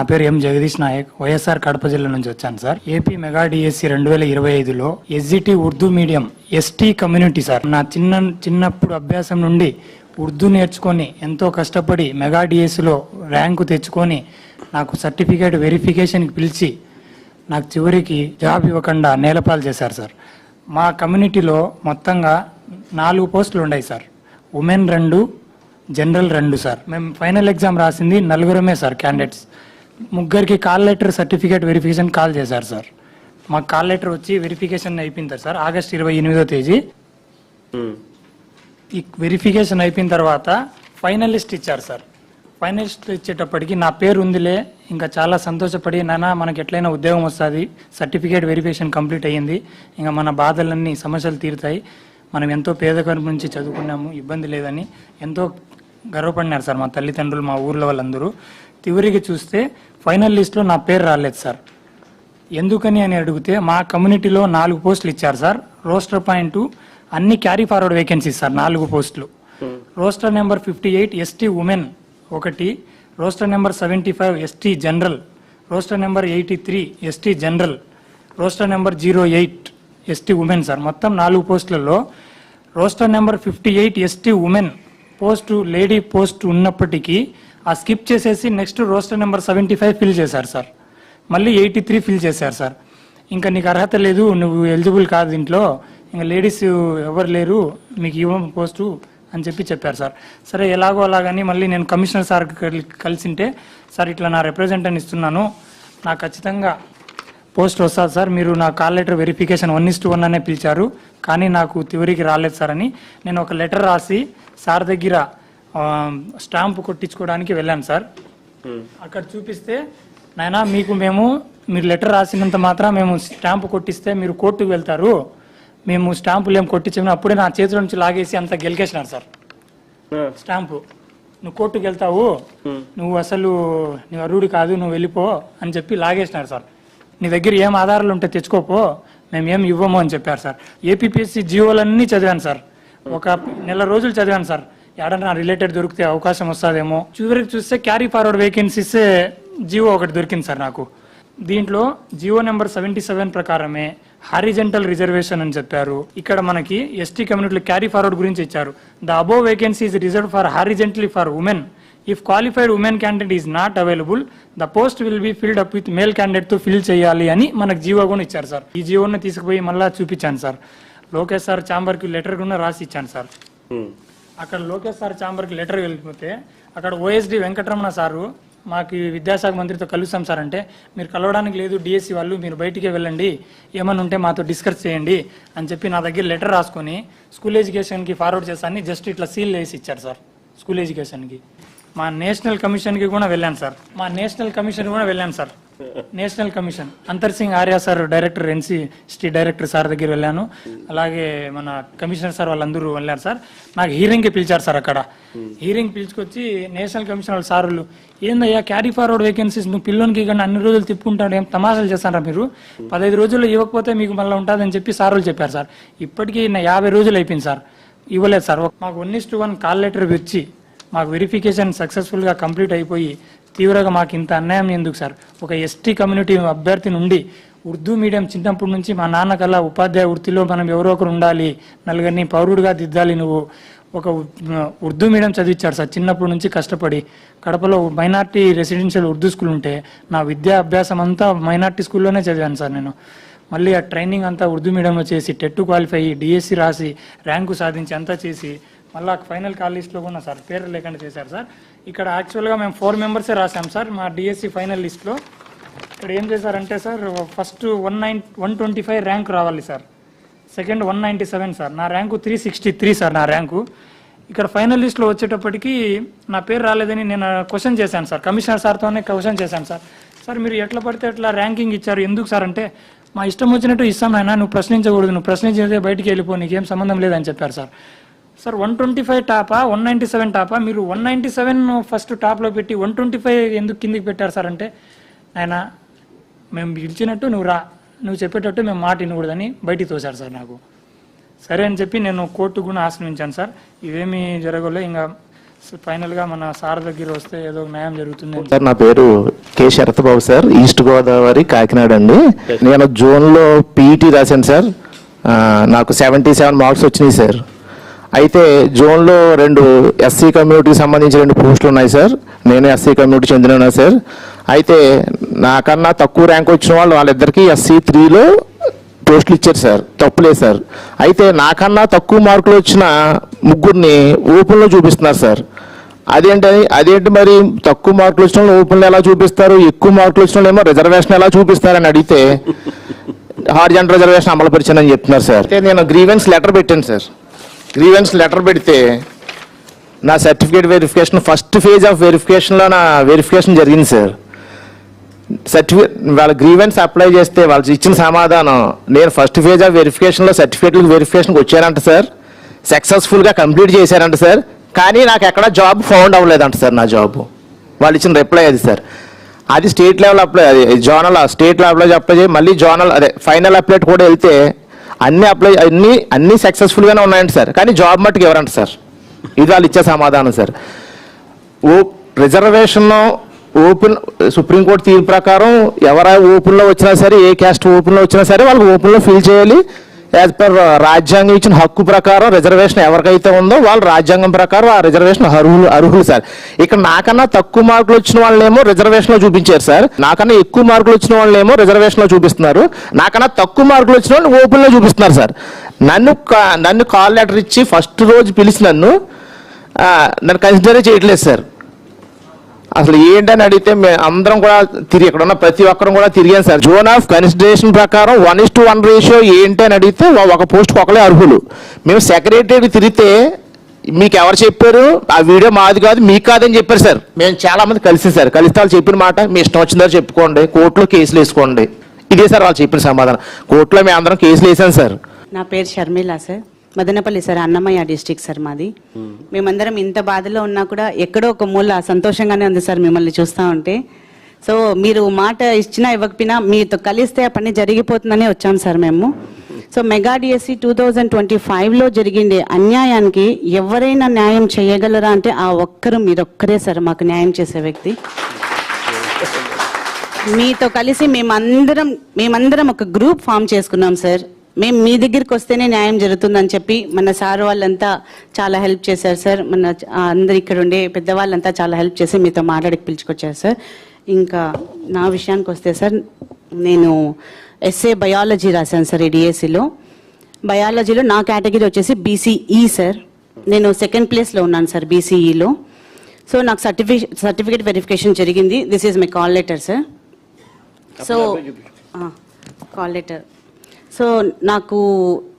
పేరు ఎం జగదీష్ నాయక్, వైఎస్ఆర్ కడప జిల్లా నుంచి వచ్చాను సార్. ఏపీ మెగా డిఎస్సి 2025లో SGT Urdu medium ST community sir. నా చిన్నప్పుడు అభ్యాసం నుండి ఉర్దూ నేర్చుకొని ఎంతో కష్టపడి మెగా డిఎస్సిలో ర్యాంకు తెచ్చుకొని నాకు సర్టిఫికేట్ వెరిఫికేషన్కి పిలిచి నాకు చివరికి జాబ్ ఇవ్వకుండా నేలపాలు చేశారు సార్. మా కమ్యూనిటీలో మొత్తంగా 4 పోస్టులు ఉన్నాయి సార్. Women 2, general 2 sir. మేము ఫైనల్ ఎగ్జామ్ రాసింది 4 sir candidates. 3 call letter certificate verification call చేశారు సార్. మాకు కాల్ లెటర్ వచ్చి వెరిఫికేషన్ అయిపోయింది సార్ ఆగస్ట్ 28వ తేదీ. ఈ వెరిఫికేషన్ అయిపోయిన తర్వాత ఫైనల్ లిస్ట్ ఇచ్చారు సార్. ఫైనల్ లిస్ట్ ఇచ్చేటప్పటికి నా పేరు ఉందిలే, ఇంకా చాలా సంతోషపడి నాన్న మనకి ఎట్లయినా ఉద్యోగం వస్తుంది, సర్టిఫికేట్ వెరిఫికేషన్ కంప్లీట్ అయ్యింది, ఇంకా మన బాధలన్నీ సమస్యలు తీరుతాయి, మనం ఎంతో పేదరికం నుంచి చదువుకున్నాము, ఇబ్బంది లేదని ఎంతో గర్వపడినారు సార్ మా తల్లిదండ్రులు, మా ఊర్లో వాళ్ళందరూ. చివరికి చూస్తే ఫైనల్ లిస్ట్లో నా పేరు రాలేదు సార్. ఎందుకని అని అడిగితే మా కమ్యూనిటీలో 4 పోస్టులు ఇచ్చారు సార్. రోస్టర్ పాయింట్ అన్ని క్యారీ ఫార్వర్డ్ వేకెన్సీస్ సార్. 4 పోస్టులు. Roster number 58 ST women 1, roster number 75 ST general, roster number 83 ST general, roster number 08 ST women sir. మొత్తం 4 పోస్టులలో roster number 58 ST women post lady post ఉన్నప్పటికీ ఆ skip చేసేసి next roster number 75 fill చేశారు sir. మళ్ళీ 83 fill చేశారు sir. ఇంకా నీకు అర్హత లేదు, నువ్వు ఎలిజిబుల్ కాదు, దీంట్లో ఇంకా లేడీస్ ఎవరు లేరు, మీకు ఇవ్వం పోస్టు అని చెప్పారు సార్. సరే ఎలాగో అలాగని మళ్ళీ నేను కమిషనర్ సార్ కలిసింటే, సార్ ఇట్లా నా రిప్రజెంటేటివ్ ఇస్తున్నాను, నాకు ఖచ్చితంగా పోస్ట్ వస్తుంది సార్, మీరు నా కాల్ లెటర్ వెరిఫికేషన్ 1:1 అనే పిలిచారు, కానీ నాకు చివరికి రాలేదు సార్ అని నేను ఒక లెటర్ రాసి సార్ దగ్గర స్టాంపు కొట్టించుకోవడానికి వెళ్ళాను సార్. అక్కడ చూపిస్తే నాయనా మీరు లెటర్ రాసినంత మాత్రం మేము స్టాంపు కొట్టిస్తే మీరు కోర్టుకు వెళ్తారు, మేము స్టాంపులు ఏం కొట్టించాము, అప్పుడే నా చేతిలో నుంచి లాగేసి అంతా గెలికేసినారు సార్. స్టాంపు నువ్వు కోర్టుకు వెళ్తావు, నువ్వు అసలు నువ్వు అర్హుడు కాదు, నువ్వు వెళ్ళిపో అని చెప్పి లాగేసినారు సార్. నీ దగ్గర ఏం ఆధారాలు ఉంటే తెచ్చుకోపో, మేము ఏం ఇవ్వము అని చెప్పారు సార్. ఏపీపీఎస్సీ జీవోలన్నీ చదివాను సార్. ఒక నెల రోజులు చదివాను సార్. ఎక్కడన్నా రిలేటెడ్ దొరికితే అవకాశం వస్తుందేమో. చివరికి చూస్తే క్యారీ ఫార్వర్డ్ వేకెన్సీస్ జీవో ఒకటి దొరికింది సార్ నాకు. దీంట్లో జీవో నెంబర్ 77 ప్రకారమే హారిజెంటల్ రిజర్వేషన్ అని చెప్పారు. ఇక్కడ మనకి ఎస్టీ కమ్యూనిటీలో క్యారీ ఫార్వర్డ్ గురించి ఇచ్చారు. The above vacancy is reserved for horizontally for women. If qualified women candidate is not available, the post will be filled up with male candidate తో fill చేయాలి అని మనకు జీవో కూడా ఇచ్చారు సార్. ఈ జీవోని తీసుకుపోయి మళ్ళీ చూపించాను సార్. లోకేష్ సార్ ఛాంబర్ కి లెటర్ కూడా రాసి ఇచ్చాను సార్. అక్కడ లోకేష్ సార్ ఛాంబర్ కి లెటర్ వెళ్ళిపోతే అక్కడ ఓఎస్డి వెంకటరమణ సారు మాకు విద్యాశాఖ మంత్రితో కలుస్తాం సార్ అంటే, మీరు కలవడానికి లేదు డిఎస్సి వాళ్ళు, మీరు బయటికే వెళ్ళండి, ఏమన్నా ఉంటే మాతో డిస్కస్ చేయండి అని చెప్పి నా దగ్గర లెటర్ రాసుకొని స్కూల్ ఎడ్యుకేషన్కి ఫార్వర్డ్ చేస్తాను. జస్ట్ ఇట్లా సీల్ వేసి ఇచ్చారు సార్ స్కూల్ ఎడ్యుకేషన్కి. మా నేషనల్ కమిషన్కి కూడా వెళ్ళాను సార్. నేషనల్ కమిషన్ అంతర్ Singh Arya sir director, NCST director sir దగ్గర వెళ్ళాను. అలాగే మన కమిషనర్ సార్ వాళ్ళందరూ వెళ్ళారు సార్. నాకు హీరింగ్కి పిలిచారు సార్. అక్కడ హీరింగ్ పిలుచుకొచ్చి నేషనల్ కమిషన్ వాళ్ళ సార్లు, ఏందయ్యా క్యారీ ఫార్వర్డ్ వేకెన్సీస్ నువ్వు పిల్లోనికి కానీ అన్ని రోజులు తిప్పుకుంటాడు, ఏం తమాషాలు చేస్తారా మీరు, 15 రోజుల్లో ఇవ్వకపోతే మీకు మళ్ళీ ఉంటుందని చెప్పి సార్లు చెప్పారు సార్. ఇప్పటికీ 50 రోజులు అయిపోయింది సార్, ఇవ్వలేదు సార్. మాకు 1:1 కాల్ లెటర్ వచ్చి మాకు వెరిఫికేషన్ సక్సెస్ఫుల్గా కంప్లీట్ అయిపోయి తీవ్రంగా మాకు ఇంత అన్యాయం ఎందుకు సార్? ఒక ఎస్టీ కమ్యూనిటీ అభ్యర్థి నుండి ఉర్దూ మీడియం చిన్నప్పటి నుంచి మా నాన్న కల్లా ఉపాధ్యాయ వృత్తిలో మనం ఎవరో ఒకరు ఉండాలి, నలుగురిని పౌరుడిగా దిద్దాలి, నువ్వు ఒక ఉర్దూ మీడియం చదివించారు సార్. చిన్నప్పటి నుంచి కష్టపడి కడపలో మైనార్టీ రెసిడెన్షియల్ ఉర్దూ స్కూల్ ఉంటే నా విద్యా అభ్యాసం అంతా మైనార్టీ స్కూల్లోనే చదివాను సార్ నేను. మళ్ళీ ఆ ట్రైనింగ్ అంతా ఉర్దూ మీడియంలో చేసి టెట్ క్వాలిఫై అయ్యి డిఎస్సి రాసి ర్యాంకు సాధించి అంతా చేసి మళ్ళీ ఫైనల్ కాల్ లిస్ట్లో కూడా సార్ పేరు లేకుండా చేశారు సార్. ఇక్కడ యాక్చువల్గా మేము 4 మెంబర్సే రాసాం సార్ మా డిఎస్సి ఫైనల్ లిస్ట్లో. ఇక్కడ ఏం చేశారంటే సార్, ఫస్ట్ 125 ర్యాంక్ రావాలి సార్, సెకండ్ 197 సార్, నా ర్యాంకు 363 సార్ నా ర్యాంకు. ఇక్కడ ఫైనల్ లిస్ట్లో వచ్చేటప్పటికి నా పేరు రాలేదని నేను క్వశ్చన్ చేశాను సార్, కమిషనర్ సార్తోనే క్వశ్చన్ చేశాను సార్. సార్ మీరు ఎట్లా పడితే ఎట్లా ర్యాంకింగ్ ఇచ్చారు, ఎందుకు సార్ అంటే, మా ఇష్టం వచ్చినట్టు ఇస్తాం నాయన, నువ్వు ప్రశ్నించకూడదు, నువ్వు ప్రశ్నించేదే బయటికి వెళ్ళిపో, నీకేం సంబంధం లేదని చెప్పారు సార్. సార్ 125 టాపా 197 టాపా, మీరు 197 ఫస్ట్ టాప్లో పెట్టి 125 ఎందుకు కిందికి పెట్టారు సార్ అంటే, ఆయన మేము పిలిచినట్టు నువ్వు రా, నువ్వు చెప్పేటట్టు మేము మాట వినకూడదని బయటికి తోశారు సార్ నాకు. సరే అని చెప్పి నేను కోర్టు కూడా ఆశ్రయించాను సార్. ఇవేమీ జరగలే. ఇంకా ఫైనల్గా మన సార్ దగ్గర వస్తే ఏదో న్యాయం జరుగుతుంది. సార్ నా పేరు K Sarath Babu sir, east Godavari, Kakinada అండి. నేను జూన్లో పీఈటీ రాశాను సార్. నాకు 77 మార్క్స్ వచ్చినాయి సార్. అయితే జూన్లో 2 ఎస్సీ కమ్యూనిటీకి సంబంధించి 2 పోస్టులు ఉన్నాయి సార్. నేను ఎస్సీ కమ్యూనిటీ చెందిన సార్. అయితే నాకన్నా తక్కువ ర్యాంక్ వచ్చిన వాళ్ళిద్దరికీ SC3లో పోస్టులు ఇచ్చారు సార్. తప్పులేదు సార్. అయితే నాకన్నా తక్కువ మార్కులు వచ్చిన ముగ్గురిని ఓపెన్లో చూపిస్తున్నారు సార్. అదేంటి మరి తక్కువ మార్కులు వచ్చిన వాళ్ళు ఓపెన్లో ఎలా చూపిస్తారు, ఎక్కువ మార్కులు వచ్చిన వాళ్ళు ఏమో రిజర్వేషన్ ఎలా చూపిస్తారని అడిగితే హారిజాంటల్ రిజర్వేషన్ అమలు పరిచానని చెప్తున్నారు సార్. అయితే నేను గ్రీవెన్స్ లెటర్ పెట్టాను సార్. గ్రీవెన్స్ లెటర్ పెడితే నా certificate verification first phase of వెరిఫికేషన్లో నా వెరిఫికేషన్ జరిగింది సార్. వాళ్ళ గ్రీవెన్స్ అప్లై చేస్తే వాళ్ళు ఇచ్చిన సమాధానం, నేను ఫస్ట్ ఫేజ్ ఆఫ్ వెరిఫికేషన్లో సర్టిఫికేట్లకు వెరిఫికేషన్కి వచ్చానంట సార్, సక్సెస్ఫుల్గా కంప్లీట్ చేశారంట సార్, కానీ నాకు ఎక్కడ జాబ్ ఫౌండ్ అవ్వలేదంట సార్. నా జాబ్ వాళ్ళు ఇచ్చిన రిప్లై అది సార్. అది స్టేట్ లెవెల్ అప్లై, అది జోనల్ స్టేట్ లెవెల్ అప్లై చేయి, మళ్ళీ జోనల్ ఫైనల్ అప్లైట్ కూడా వెళ్తే అన్ని సక్సెస్ఫుల్గానే ఉన్నాయంట సార్, కానీ జాబ్ మట్టుకు ఎవరంట సార్. ఇది వాళ్ళు ఇచ్చే సమాధానం సార్. రిజర్వేషన్ ఓపెన్ సుప్రీంకోర్టు తీర్పు ప్రకారం ఎవరైనా ఓపెన్లో వచ్చినా సరే, ఏ క్యాస్ట్ ఓపెన్లో వచ్చినా సరే వాళ్ళకి ఓపెన్లో ఫిల్ చేయాలి. యాజ్ పర్ రాజ్యాంగం ఇచ్చిన హక్కు ప్రకారం రిజర్వేషన్ ఎవరికైతే ఉందో వాళ్ళు రాజ్యాంగం ప్రకారం ఆ రిజర్వేషన్ అర్హులు సార్. ఇక్కడ నాకన్నా తక్కువ మార్కులు వచ్చిన వాళ్ళేమో రిజర్వేషన్లో చూపించారు సార్, నాకన్నా ఎక్కువ మార్కులు వచ్చిన వాళ్ళేమో రిజర్వేషన్లో చూపిస్తున్నారు, నాకన్నా తక్కువ మార్కులు వచ్చిన వాళ్ళు ఓపెన్లో చూపిస్తున్నారు సార్. నన్ను కాల్ లెటర్ ఇచ్చి ఫస్ట్ రోజు పిలిచి నన్ను కన్సిడరే చేయట్లేదు సార్. అసలు ఏంటని అడిగితే అందరం కూడా ఇక్కడ ఉన్న ప్రతి ఒక్కరం కూడా తిరిగాను సార్. జోన్ ఆఫ్ కన్సిడరేషన్ ప్రకారం 1:1 రేషియో ఏంటి అని అడిగితే ఒక పోస్ట్కి ఒకరే అర్హులు. మేము సెక్రటరీ తిరిగితే మీకు ఎవరు చెప్పారు, ఆ వీడియో మాది కాదు మీకు కాదని చెప్పారు సార్. మేము చాలా మంది కలిసి సార్, కలిస్తే వాళ్ళు చెప్పిన మాట మీ ఇష్టం వచ్చిందో చెప్పుకోండి, కోర్టులో కేసులు వేసుకోండి, ఇదే సార్ వాళ్ళు చెప్పిన సమాధానం. కోర్టులో మేము అందరం కేసులు వేసాం సార్. నా పేరు Sharmila sir, Madanapalle sir, Annamayya district sir మాది. మేమందరం ఇంత బాధలో ఉన్నా కూడా ఎక్కడో ఒక మూల సంతోషంగానే ఉంది సార్ మిమ్మల్ని చూస్తూ ఉంటే. సో మీరు మాట ఇచ్చినా ఇవ్వకపోయినా మీతో కలిస్తే ఆ పని జరిగిపోతుందని వచ్చాం సార్ మేము. సో మెగా డిఎస్సి 2025లో జరిగిండే అన్యాయానికి ఎవరైనా న్యాయం చేయగలరా అంటే ఆ ఒక్కరు మీరొక్కరే సార్ మాకు న్యాయం చేసే వ్యక్తి. మీతో కలిసి మేమందరం ఒక గ్రూప్ ఫామ్ చేసుకున్నాం సార్. మేము మీ దగ్గరికి వస్తేనే న్యాయం జరుగుతుందని చెప్పి మన సార్ వాళ్ళంతా చాలా హెల్ప్ చేశారు సార్. మన అందరు ఇక్కడ ఉండే పెద్దవాళ్ళంతా చాలా హెల్ప్ చేసి మీతో మాట్లాడి పిలుచుకొచ్చారు సార్. ఇంకా నా విషయానికి వస్తే సార్, నేను ఎస్ఏ బయాలజీ రాశాను సార్ ఈ డిఎస్సిలో. బయాలజీలో నా కేటగిరీ వచ్చేసి BCE సార్. నేను 2nd ప్లేస్లో ఉన్నాను సార్ BCEలో. సో నాకు సర్టిఫికేట్ వెరిఫికేషన్ జరిగింది. This is my call letter sir. So call letter. So నాకు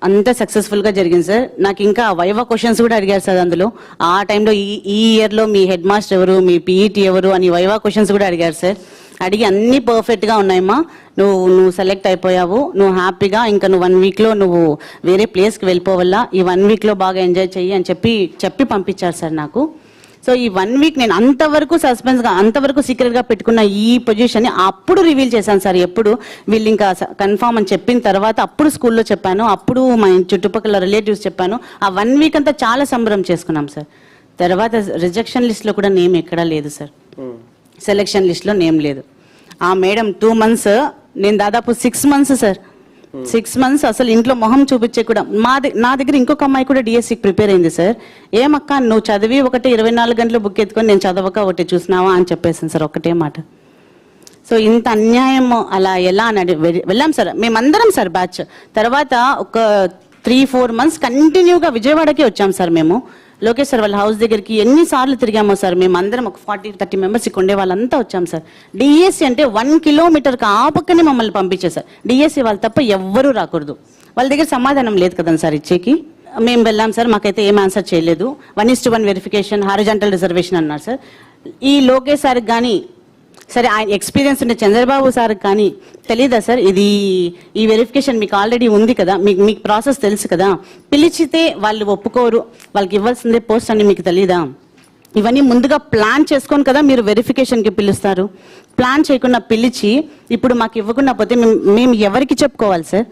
అంతా సక్సెస్ఫుల్గా జరిగింది సార్. నాకు ఇంకా వైవా క్వశ్చన్స్ కూడా అడిగారు సార్ అందులో. ఆ టైంలో ఈ ఇయర్లో మీ హెడ్ మాస్టర్ ఎవరు, మీ పీఈటీ ఎవరు అని వైవా క్వశ్చన్స్ కూడా అడిగారు సార్. అడిగి అన్నీ పర్ఫెక్ట్గా ఉన్నాయమ్మా, నువ్వు సెలెక్ట్ అయిపోయావు, నువ్వు హ్యాపీగా ఇంకా నువ్వు 1 వీక్లో నువ్వు వేరే ప్లేస్కి వెళ్ళిపోవాలా, ఈ 1 వీక్లో బాగా ఎంజాయ్ చెయ్యి అని చెప్పి పంపించారు సార్ నాకు. సో ఈ 1 వీక్ నేను అంతవరకు సస్పెన్స్గా అంతవరకు సీక్రెట్గా పెట్టుకున్న ఈ పొజిషన్ని అప్పుడు రివీల్ చేశాను సార్. ఎప్పుడు వీళ్ళు ఇంకా కన్ఫామ్ అని చెప్పిన తర్వాత అప్పుడు స్కూల్లో చెప్పాను, అప్పుడు మా చుట్టుపక్కల రిలేటివ్స్ చెప్పాను. ఆ 1 వీక్ అంతా చాలా సంబరం చేసుకున్నాం సార్. తర్వాత రిజెక్షన్ లిస్ట్లో కూడా నేమ్ ఎక్కడా లేదు సార్, సెలెక్షన్ లిస్ట్లో నేమ్ లేదు. ఆ మేడం 2 months, నేను దాదాపు 6 months సార్. 6 months అసలు ఇంట్లో మొహం చూపించే కూడా. నా దగ్గర ఇంకొక అమ్మాయి కూడా డిఎస్సికి ప్రిపేర్ అయింది సార్. ఏమక్క నువ్వు చదివి ఒకటి 24 గంటలు బుక్ ఎత్తుకొని నేను చదవక ఒకటి చూసినావా అని చెప్పేసాను సార్, ఒకటే మాట. సో ఇంత అన్యాయం అలా ఎలా అని వెళ్ళాం సార్ మేమందరం సార్ బ్యాచ్. తర్వాత ఒక 3-4 months కంటిన్యూగా విజయవాడకే వచ్చాం సార్ మేము. లోకేష్ సార్ వాళ్ళ హౌస్ దగ్గరికి ఎన్నిసార్లు తిరిగామో సార్. మేమందరం ఒక 40-30 members ఇక్కడ ఉండే వాళ్ళంతా వచ్చాం సార్. డిఎస్సి అంటే 1 kilometerకి ఆ పక్కనే మమ్మల్ని పంపించారు సార్. డిఎస్సి వాళ్ళు తప్ప ఎవ్వరూ రాకూడదు, వాళ్ళ దగ్గర సమాధానం లేదు కదండి సార్ ఇచ్చేకి. మేము వెళ్ళాం సార్, మాకైతే ఏం ఆన్సర్ చేయలేదు. 1:1 వెరిఫికేషన్, హారిజాంటల్ రిజర్వేషన్ అన్నారు సార్. ఈ లోకేష్ సార్కి కానీ సరే ఆయన ఎక్స్పీరియన్స్ ఉండే చంద్రబాబు సార్కి కానీ తెలీదా సార్ ఈ వెరిఫికేషన్ మీకు ఆల్రెడీ ఉంది కదా, మీకు ప్రాసెస్ తెలుసు కదా, పిలిచితే వాళ్ళు ఒప్పుకోరు, వాళ్ళకి ఇవ్వాల్సిందే పోస్ట్ అని మీకు తెలీదా? ఇవన్నీ ముందుగా ప్లాన్ చేసుకొని కదా మీరు వెరిఫికేషన్కి పిలుస్తారు. ప్లాన్ చేయకుండా పిలిచి ఇప్పుడు మాకు ఇవ్వకుండా పోతే మేము ఎవరికి చెప్పుకోవాలి సార్?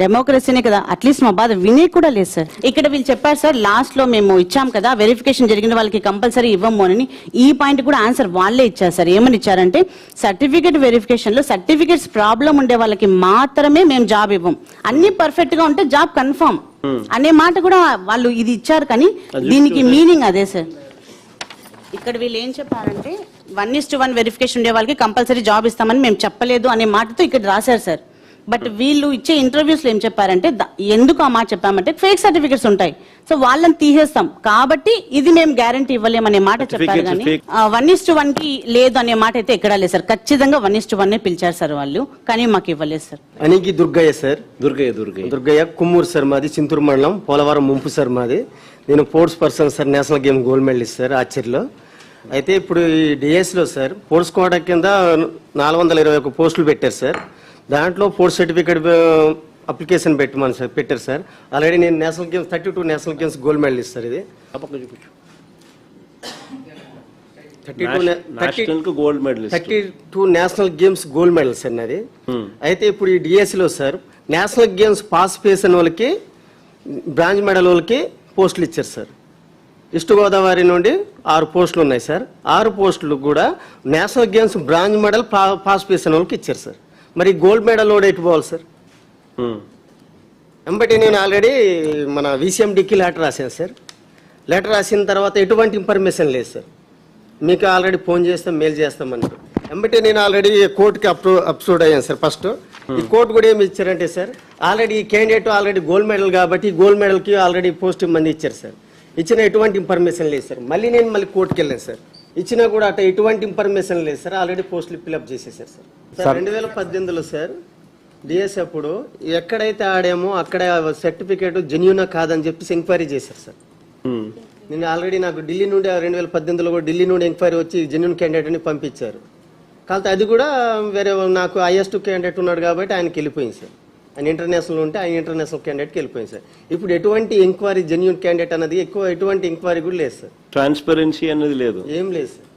డెమోక్రసీనే కదా, అట్లీస్ట్ మా బాధ వినే కూడా లేదు సార్. ఇక్కడ వీళ్ళు చెప్పారు సార్, లాస్ట్ లో మేము ఇచ్చాం కదా వెరిఫికేషన్ జరిగిన వాళ్ళకి కంపల్సరీ ఇవ్వము అని. ఈ పాయింట్ కూడా ఆన్సర్ వాళ్ళే ఇచ్చారు సార్. ఏమని ఇచ్చారంటే సర్టిఫికేట్ వెరిఫికేషన్ లో సర్టిఫికేట్స్ ప్రాబ్లం ఉండే వాళ్ళకి మాత్రమే మేము జాబ్ ఇవ్వం, అన్ని పర్ఫెక్ట్ గా ఉంటే జాబ్ కన్ఫర్మ్ అనే మాట కూడా వాళ్ళు ఇది ఇచ్చారు. కానీ దీనికి మీనింగ్ అదే సార్. ఇక్కడ వీళ్ళు ఏం చెప్పారంటే 1:1 వెరిఫికేషన్ ఉండే వాళ్ళకి కంపల్సరీ జాబ్ ఇస్తామని మేము చెప్పలేదు అనే మాటతో ఇక్కడ రాశారు సార్. బట్ వీళ్ళు ఇచ్చే ఇంటర్వ్యూస్ లో ఏం చెప్పారంటే ఎందుకు ఆ మాట చెప్పామంటే ఫేక్ సర్టిఫికెట్స్ ఉంటాయి, సో వాళ్ళని తీసేస్తాం కాబట్టి ఇది మేము గ్యారంటీ ఇవ్వలేమనే మాట చెప్పారు. కానీ 1:1 కి లేదు అనే మాట అయితే ఎక్కడా లేదు సార్. ఖచ్చితంగా 1:1 పిలిచారు సార్ వాళ్ళు, కానీ మాకు ఇవ్వలేదు సార్. అనికి దుర్గయ్య సార్, దుర్గయ్య కుమ్మూరు సార్, మాది చింతూరు మండలం పోలవరం ముంపు సార్ మాది. నేను sports person sir, national game gold medalist sir ఆర్చరీలో. అయితే ఇప్పుడు ఈ డిఎస్లో సార్ స్పోర్ట్స్ కోటా కింద 421 పోస్టులు పెట్టారు సార్. దాంట్లో స్పోర్ట్స్ సర్టిఫికేట్ అప్లికేషన్ పెట్టమని సార్ పెట్టారు సార్. ఆల్రెడీ నేను national games 32 national games gold medalist sir. ఇది 32 national games gold medal sir నాది. అయితే ఇప్పుడు ఈ డిఎస్సిలో సార్ నేషనల్ గేమ్స్ పార్టిసిపేషన్ వాళ్ళకి బ్రాంజ్ మెడల్ వాళ్ళకి పోస్టులు ఇచ్చారు సార్. ఈస్ట్ గోదావరి నుండి 6 పోస్టులు ఉన్నాయి సార్. 6 పోస్టులు కూడా national games bronze medal participation వాళ్ళకి ఇచ్చారు సార్. మరి గోల్డ్ మెడల్ కూడా ఎటు పోవాలి సార్? ఎంబటి నేను ఆల్రెడీ మన విసిఎండికి లెటర్ రాశాను సార్. లెటర్ రాసిన తర్వాత ఎటువంటి ఇన్ఫర్మేషన్ లేదు సార్. మీకు ఆల్రెడీ ఫోన్ చేస్తాం, మెయిల్ చేస్తామన్నారు. ఎంబటి నేను ఆల్రెడీ కోర్టుకి అప్రూవ్ అయ్యాను సార్. ఫస్ట్ ఈ కోర్టు కూడా ఏమి ఇచ్చారంటే సార్ ఆల్రెడీ ఈ క్యాండిడేట్ ఆల్రెడీ గోల్డ్ మెడల్ కాబట్టి గోల్డ్ మెడల్కి ఆల్రెడీ పోస్ట్ మంది ఇచ్చారు సార్. ఇచ్చిన ఎటువంటి ఇన్ఫర్మేషన్ లేదు సార్. మళ్ళీ నేను కోర్టుకి వెళ్ళాను సార్. ఇచ్చినా కూడా అట్లా ఎటువంటి ఇన్ఫర్మేషన్ లేదు సార్. ఆల్రెడీ పోస్టులు ఫిల్అప్ చేసేసారు సార్. 2018లో సార్ డిఎస్ అప్పుడు ఎక్కడైతే ఆడామో అక్కడ సర్టిఫికేట్ జెన్యూనా కాదని చెప్పేసి ఎంక్వైరీ చేశారు సార్. నేను ఆల్రెడీ నాకు ఢిల్లీ నుండి 2018లో కూడా ఢిల్లీ నుండి ఎంక్వైరీ వచ్చి జెన్యూన్ క్యాండిడేట్ అని పంపించారు. కాకపోతే అది కూడా వేరే నాకు హైయెస్ట్ క్యాండిడేట్ ఉన్నాడు కాబట్టి ఆయనకి వెళ్ళిపోయింది సార్. ఆయన ఇంటర్నేషనల్ ఉంటే ఆయన ఇంటర్నేషనల్ క్యాండిడేట్కి వెళ్ళిపోయింది సార్. ఇప్పుడు ఎటువంటి ఎంక్వైరీ జెన్యూన్ క్యాండిడేట్ అన్నది ఎటువంటి ఎంక్వైరీ కూడా లేదు సార్. ట్రాన్స్పరెన్సీ అనేది లేదు, ఏం లేదు సార్.